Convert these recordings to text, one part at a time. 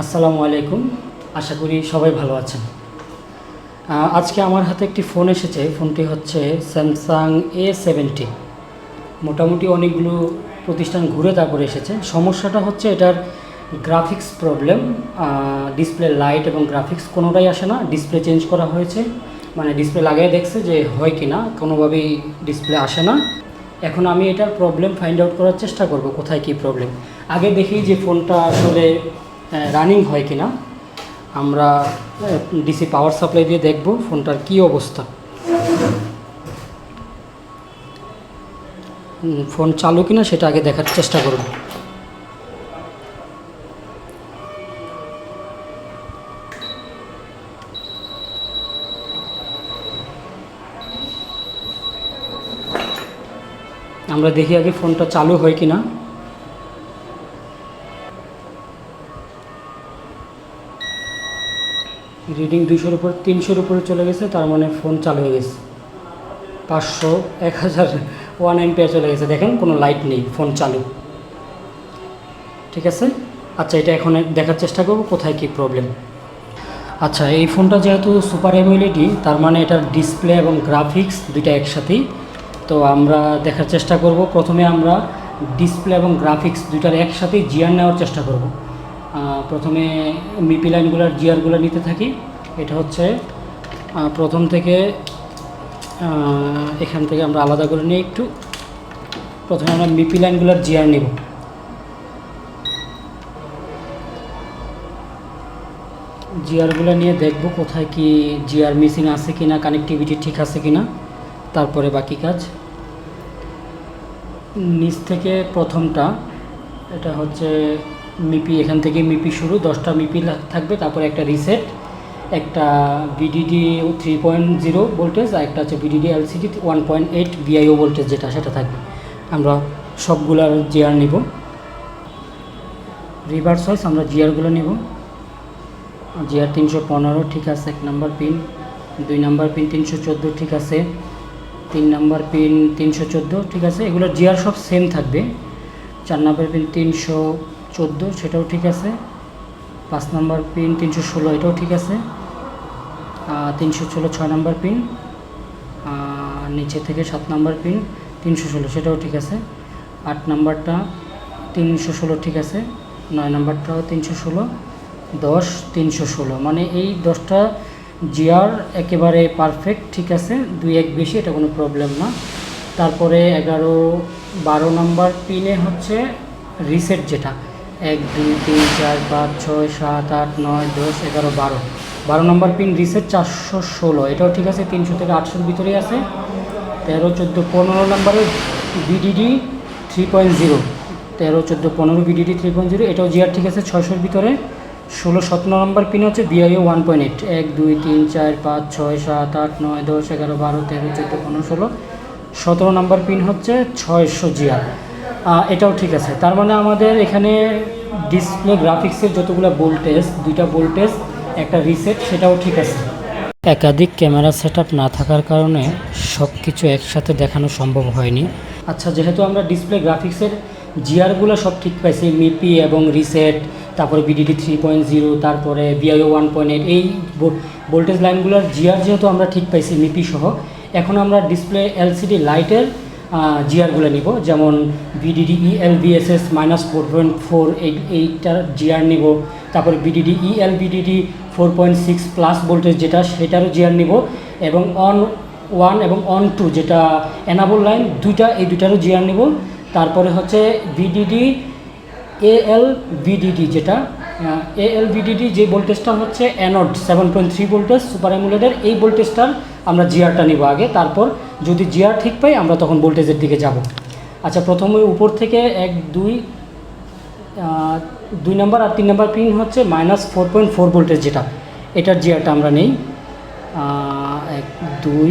আসসালামু আলাইকুম। আশা করি সবাই ভালো আছেন। আজকে আমার হাতে একটি ফোন এসেছে। ফোনটি হচ্ছে স্যামসাং A70। মোটামুটি অনেকগুলো প্রতিষ্ঠান ঘুরে তারপরে এসেছে। সমস্যাটা হচ্ছে এটার গ্রাফিক্স প্রবলেম। ডিসপ্লে লাইট এবং গ্রাফিক্স কোনোটাই আসে না। ডিসপ্লে চেঞ্জ করা হয়েছে, মানে ডিসপ্লে লাগিয়ে দেখছে যে হয় কি না, কোনোভাবেই ডিসপ্লে আসে না। এখন আমি এটার প্রবলেম ফাইন্ড আউট করার চেষ্টা করব, কোথায় কী প্রবলেম। আগে দেখি যে ফোনটা আসলে রানিং হয় কি না। আমরা ডিসি পাওয়ার সাপ্লাই দিয়ে দেখব ফোনটার কী অবস্থা। ফোন চালু কিনা সেটা আগে দেখার চেষ্টা করব। আমরা দেখি আগে ফোনটা চালু হয় কিনা। রিডিং 200-র উপর 300-র উপরে চলে গেছে, তার মানে ফোন চালু হয়ে গেছে। 500, 1000, 1 এম্পিয়ার চলে গেছে। দেখেন কোনো লাইট নেই, ফোন চালু। ঠিক আছে, আচ্ছা এটা এখন দেখার চেষ্টা করব কোথায় কী প্রবলেম। আচ্ছা, এই ফোনটা যেহেতু সুপার এমওএলইডি, তার মানে এটার ডিসপ্লে এবং গ্রাফিক্স দুইটা একসাথেই। তো আমরা দেখার চেষ্টা করব। প্রথমে আমরা ডিসপ্লে এবং গ্রাফিক্স দুইটার একসাথেই জিআর নেওয়ার চেষ্টা করব। প্রথমে মিপি লাইনগুলোর জিআরগুলো নিতে থাকি। এটা হচ্ছে প্রথম থেকে এখান থেকে আমরা আলাদা করে নিই একটু। প্রথমে আমরা মিপি লাইনগুলোর জিআর নেব। জিআরগুলো নিয়ে দেখব কোথায় কি জিআর মিসিং আছে কি না, কানেক্টিভিটি ঠিক আছে কি না, তারপরে বাকি কাজ। নিচ থেকে প্রথমটা, এটা হচ্ছে মিপি। এখান থেকে মিপি শুরু, 10টা মিপি থাকবে। তারপরে একটা রিসেট, একটা ভিডিডি 3.0 ভোল্টেজ, আর একটা হচ্ছে ভিডিডি এলসিডি 1.8 ভিআইও ভোল্টেজ, যেটা সেটা থাকবে। আমরা সবগুলার জিআর নিব। রিভার্স ওয়াইজ আমরা জিআরগুলো নিব। জিআর 315 ঠিক আছে, 1 নাম্বার পিন। 2 নাম্বার পিন 314 ঠিক আছে। 3 নাম্বার পিন 314 ঠিক আছে। এগুলোর জিআর সব সেম থাকবে। 4 নাম্বার পিন 314, সেটাও ঠিক আছে। 5 নাম্বার পিন 316, এটাও ঠিক আছে। 316 6 নাম্বার পিন। নিচে থেকে 7 নাম্বার পিন 316, সেটাও ঠিক আছে। 8 নাম্বারটা 316 ঠিক আছে। 9 নাম্বারটাও 316, 10 316, মানে এই 10টা জিআর একেবারে পারফেক্ট ঠিক আছে। 2-1 বেশি, এটা কোনো প্রবলেম না। তারপরে 11 12 নাম্বার পিনে হচ্ছে রিসেট, যেটা 1 2 3 4 5 6 7 8 9 10 11 12, 12 নম্বর পিন রিসেট 416, এটাও ঠিক আছে। 300 থেকে 800-র ভিতরেই আছে। 13 14 15 নম্বরে ভিডিডি 3.0, 13 14 15 ভিডিডি 3.0, এটাও জিআর ঠিক আছে 600-র ভিতরে। 16 17 নম্বর পিন হচ্ছে ভিআইও 1.8, 1 2 3 4 5 6 7 8 9 10 11 12 13 14 15 16, 17 নম্বর পিন হচ্ছে 600 জিআর, এটাও ঠিক আছে। তার মানে আমাদের এখানে ডিসপ্লে গ্রাফিক্সের যতগুলো ভোল্টেজ, 2টা ভোল্টেজ, একটা রিসেট, সেটাও ঠিক আছে। একাধিক ক্যামেরা সেটআপ না থাকার কারণে সব কিছু একসাথে দেখানো সম্ভব হয়নি। আচ্ছা, যেহেতু আমরা ডিসপ্লে গ্রাফিক্সের জিআরগুলো সব ঠিক পাইছি, মিপি এবং রিসেট, তারপরে ভিডিডি 3.0, তারপরে ভিআইও 1.8, এই ভোল্টেজ লাইনগুলোর জিআর যেহেতু আমরা ঠিক পাইছি মিপি সহ, এখন আমরা ডিসপ্লে এলসিডি লাইটের জিআরগুলো নিব। যেমন ভিডিডি ELVSS -4.4, এইটার জিআর নিব। তারপরে ভিডিডি ELVDD 4.6 প্লাস ভোল্টেজ, যেটা সেটারও জিআর নিব। এবং অন 1 এবং অন 2, যেটা এনাবল লাইন, এই দুইটারও জিআর নিব। তারপরে হচ্ছে ভিডিডি ALVDD, যেটা ALVDD যে ভোল্টেজটা হচ্ছে অ্যানোড 7.3 ভোল্টেজ সুপার অ্যামোলেডের, এই ভোল্টেজটার আমরা জিআরটা নিব আগে। তারপর যদি জিআর ঠিক পাই আমরা তখন ভোল্টেজের দিকে যাব। আচ্ছা, প্রথমে উপর থেকে 1 2 নাম্বার আর 3 নাম্বার পিন হচ্ছে -4.4 ভোল্টেজ, যেটা এটার জিআরটা আমরা নেই। 1 2,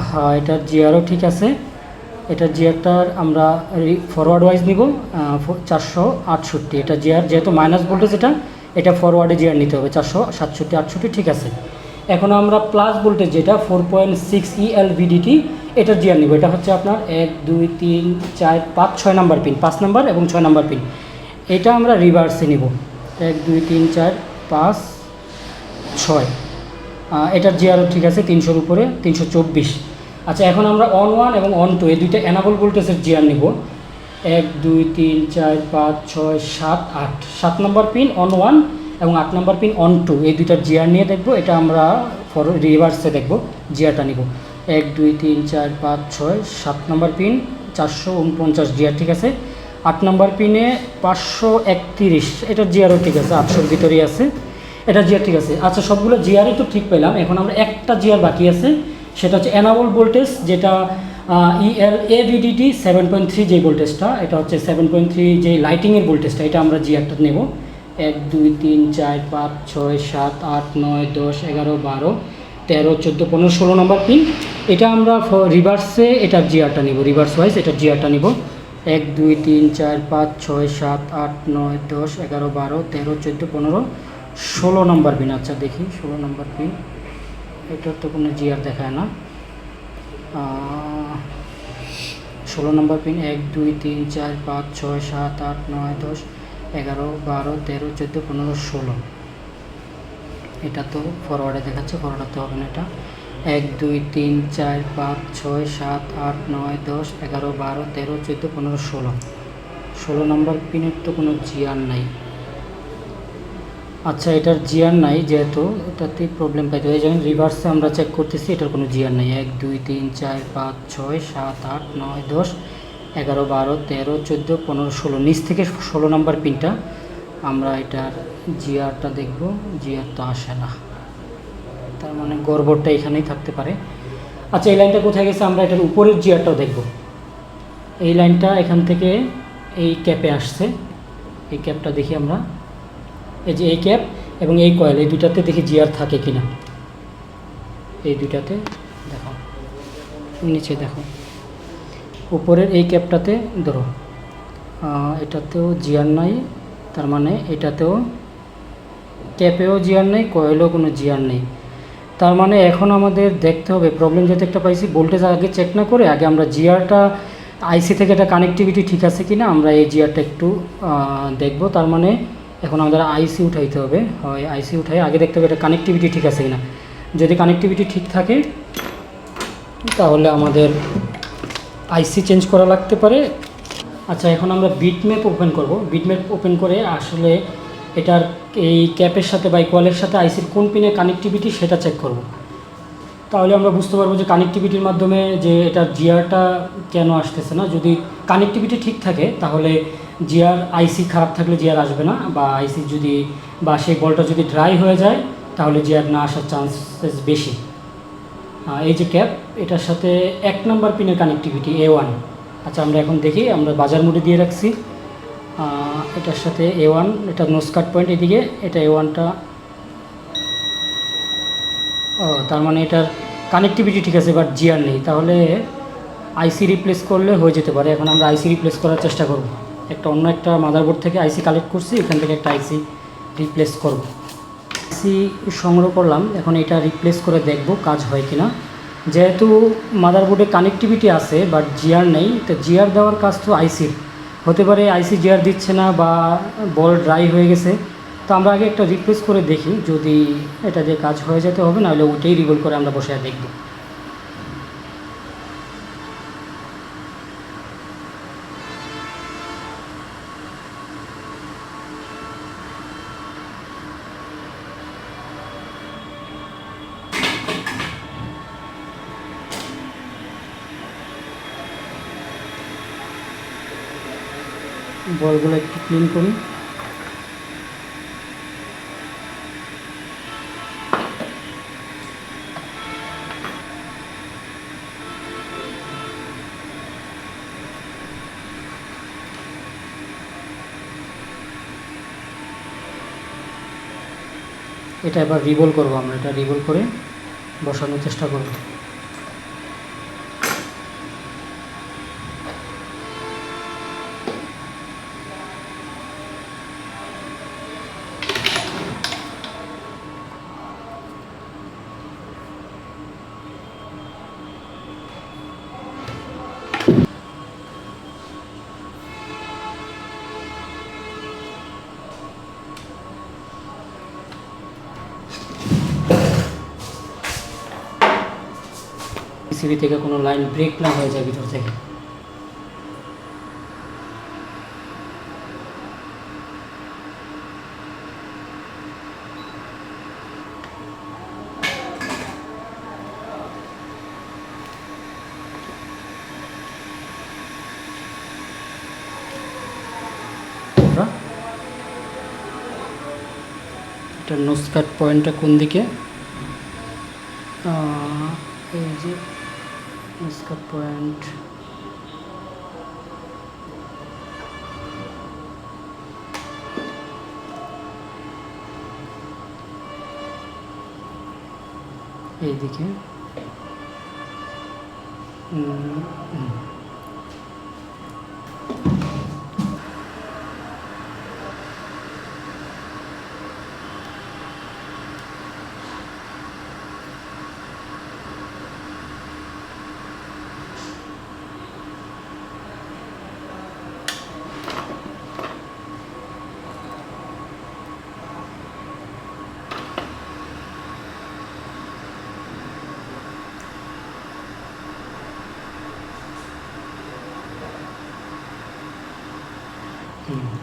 হ্যাঁ এটার জিআরও ঠিক আছে। এটার জিআরটার আমরা ফরওয়ার্ড ওয়াইজ নিব 468, এটা জিআর যেহেতু মাইনাস ভোল্টেজ, এটা ফরওয়ার্ডে জিআর নিতে হবে 467 68, ঠিক আছে। এখন আমরা প্লাস ভোল্টেজ, যেটা 4.6 ELVDT, এটার জিআর নিব। এটা হচ্ছে আপনার 1 2 3 4 5 6 নাম্বার পিন, 5 নাম্বার এবং 6 নাম্বার পিন। এটা আমরা রিভার্সে নিব 1 2 3 4 5 6। এটার জিআরও ঠিক আছে 300-র উপরে 324। আচ্ছা, এখন আমরা অন 1 এবং অন 2 এই দুইটা এনাবল ভোল্টেজের জিআর নিব 1 2 3 4 5 6 7 8। 7 নম্বর পিন অন 1 এবং 8 নম্বর পিন অন 2 এই দুইটার জিআর নিয়ে দেখব। এটা আমরা রিভার্সে দেখব, জিআরটা নিব 1 2 3 4 5 6 7 নম্বর পিন 449 জিআর ঠিক আছে। 8 নম্বর পিনে 531, এটার জিআরও ঠিক আছে, 800-র ভিতরেই আছে, এটা জিআর ঠিক আছে। আচ্ছা, সবগুলো জিআরই তো ঠিক পেলাম। এখন আমরা একটা জিআর বাকি আছে, সেটা হচ্ছে এনাবল ভোল্টেজ, যেটা এভিডিটি 7.3 যে ভোল্টেজটা, এটা হচ্ছে 7.3 যে লাইটিংয়ের ভোল্টেজটা, এটা আমরা জিআরটা নেব 1 2 3 4 5 6 7 8 9 10 11 12 13 14 15 16 নম্বর পিন। এটা আমরা রিভার্সে এটার জিআরটা নিব, রিভার্স ওয়াইজ এটার জিআরটা নিব 1 2 3 4 5 6 7 8 9 10 11 12 13 14 15 16 নম্বর পিন। আচ্ছা দেখি 16 নম্বর পিন, এটার তো কোনো জিআর দেখায় না। 16 নম্বর পিন 1 2 3 4 5 6 7 8 9 10 11 12 13 14 15 16। এটা তো ফরওয়ার্ডে দেখাচ্ছে, ফরওয়ার্ডাতে হবে না। এটা 1 2 3 4 5 6 7 8 9 10 11 12 13 14 15 16। 16 নম্বর পিনের তো কোনো জিআর নাই। আচ্ছা, এটার জিআর নাই, যেহেতু এটাতেই প্রবলেম পাইতে হয়, যেমন রিভার্সে আমরা চেক করতেছি, এটার কোনো জিআর নাই। 1 2 3 4 5 6 7 8 9 10 11 12 13 14 15 16। নিচ থেকে 16 নম্বর পিনটা আমরা এটার জিআরটা দেখব, জিআর তো আসে না, তার মানে গড়বড়টা এখানেই থাকতে পারে। আচ্ছা, এই লাইনটা কোথায় গেছে, আমরা এটার উপরের জিআরটাও দেখব। এই লাইনটা এখান থেকে এই ক্যাপে আসছে, এই ক্যাপটা দেখি আমরা, এই যে এই ক্যাপ এবং এই কয়েল, এই দুটাতে দেখি জিআর থাকে কিনা। এই দুটাতে দেখো, নিচে দেখো, উপরের এই ক্যাপটাতে ধরো, এটাতেও জিআর নাই, তার মানে এটাতেও ক্যাপেও জিআর নেই, কয়েলেও কোনো জিআর নেই। তার মানে এখন আমাদের দেখতে হবে, প্রবলেম যেহেতু একটা পাইছি, ভোল্টেজ আগে চেক না করে আগে আমরা জিআরটা, আইসি থেকে এটা কানেক্টিভিটি ঠিক আছে কিনা আমরা এই জিআরটা একটু দেখব। তার মানে এখন আমাদের আইসি উঠাইতে হবে, হয় আইসি উঠাই আগে দেখতে হবে এটা কানেক্টিভিটি ঠিক আছে কিনা। যদি কানেক্টিভিটি ঠিক থাকে তাহলে আমাদের আইসি চেঞ্জ করা লাগতে পারে। আচ্ছা, এখন আমরা বিটম্যাপ ওপেন করব। বিটম্যাপ ওপেন করে আসলে এটার এই ক্যাপের সাথে বা কয়েলের সাথে আইসির কোন পিনে কানেক্টিভিটি সেটা চেক করব। তাহলে আমরা বুঝতে পারবো যে কানেক্টিভিটির মাধ্যমে যে এটার জিআরটা কেন আসতেছে না। যদি কানেক্টিভিটি ঠিক থাকে তাহলে জিআর, আইসি খারাপ থাকলে জিআর আসবে না, বা আইসি যদি বা সেই বলটা যদি ড্রাই হয়ে যায় তাহলে জিআর না আসার চান্সেস বেশি। এই যে ক্যাপ, এটার সাথে 1 নম্বর পিনের কানেক্টিভিটি A1। আচ্ছা, আমরা এখন দেখি, আমরা বাজার মোডে দিয়ে রাখছি, এটার সাথে A1, এটা নোজ কাট পয়েন্ট এদিকে, এটা A1টা, তার মানে এটার কানেক্টিভিটি ঠিক আছে বাট জিআর নেই, তাহলে আইসি রিপ্লেস করলে হয়ে যেতে পারে। এখন আমরা আইসি রিপ্লেস করার চেষ্টা করব। অন্য একটা মাদারবোর্ড থেকে আইসি কালেক্ট করছি, এখান থেকে একটা আইসি রিপ্লেস করব। আইসি সংগ্রহ করলাম, এখন এটা রিপ্লেস করে দেখব কাজ হয় কিনা। যেহেতু মাদারবোর্ডে কানেক্টিভিটি আছে বাট জিআর নেই, তো জিআর দেওয়ার কাজ তো আইসির। হতে পারে আইসি জিআর দিচ্ছে না বা বল ড্রাই হয়ে গেছে, তো আমরা আগে একটা রিপ্লেস করে দেখি, যদি এটা দিয়ে কাজ হয়ে যেতে হবে, নাহলে ওইটাই রিভোল্ভ করে আমরা বসে দেখব। বলগুলো একটু ক্লিন করি। এটা এবার রিভোল্ভ করব, আমরা এটা রিভোল্ভ করে বসানোর চেষ্টা করব। পিসিবি থেকে কোনো লাইন ব্রেক না হয়ে যায় ভিতর থেকে। এটা নোজ কাট পয়েন্টটা কোন দিকে? এই যে নোজ কাট পয়েন্ট, এইদিকে।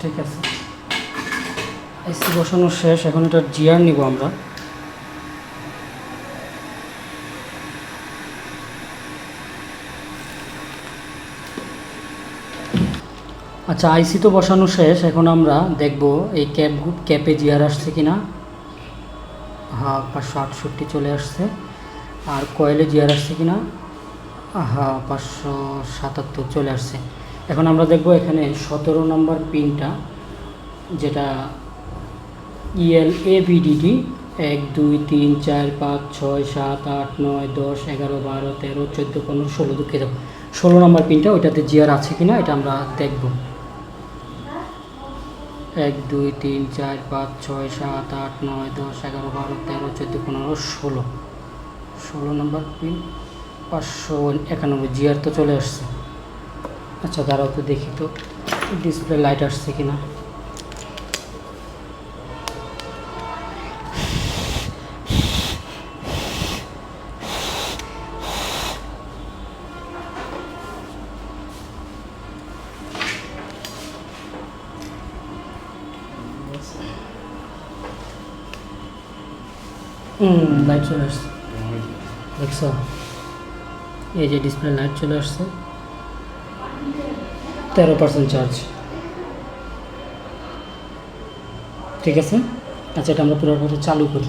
ঠিক আছে, এসি বসানো শেষ। এখন এটা জিআর নিব আমরা। আচ্ছা, আইসি তো বসানো শেষ। এখন আমরা দেখব এই ক্যাপে জিআর আসছে কিনা। হ্যাঁ, 568 চলে আসছে। আর কয়েলে জিআর আসছে কিনা। হ্যাঁ, 577 চলে আসছে। এখন আমরা দেখব এখানে 17 নম্বর পিনটা, যেটা ELAVDD 1 2 3 4 5 6 7 8 9 10 11 12 13 14 15 16, দুঃখিত 16 নম্বর পিনটা, ওইটাতে জিআর আছে কিনা এটা আমরা দেখব। 1 2 3 4 5 6 7 8 9 10 11 12 13 14 15 16, 16 নম্বর পিন 591 জিআর তো চলে আসছে। আচ্ছা, দাঁড়াও তো দেখি তো ডিসপ্লে লাইট আসছে কিনা। লাইট চলে আসছে, দেখছো? এই যে ডিসপ্লে লাইট চলে আসছে। 13% চার্জ। ঠিক আছে, আচ্ছা, এটা আমরা পুরোপুরি চালু করি।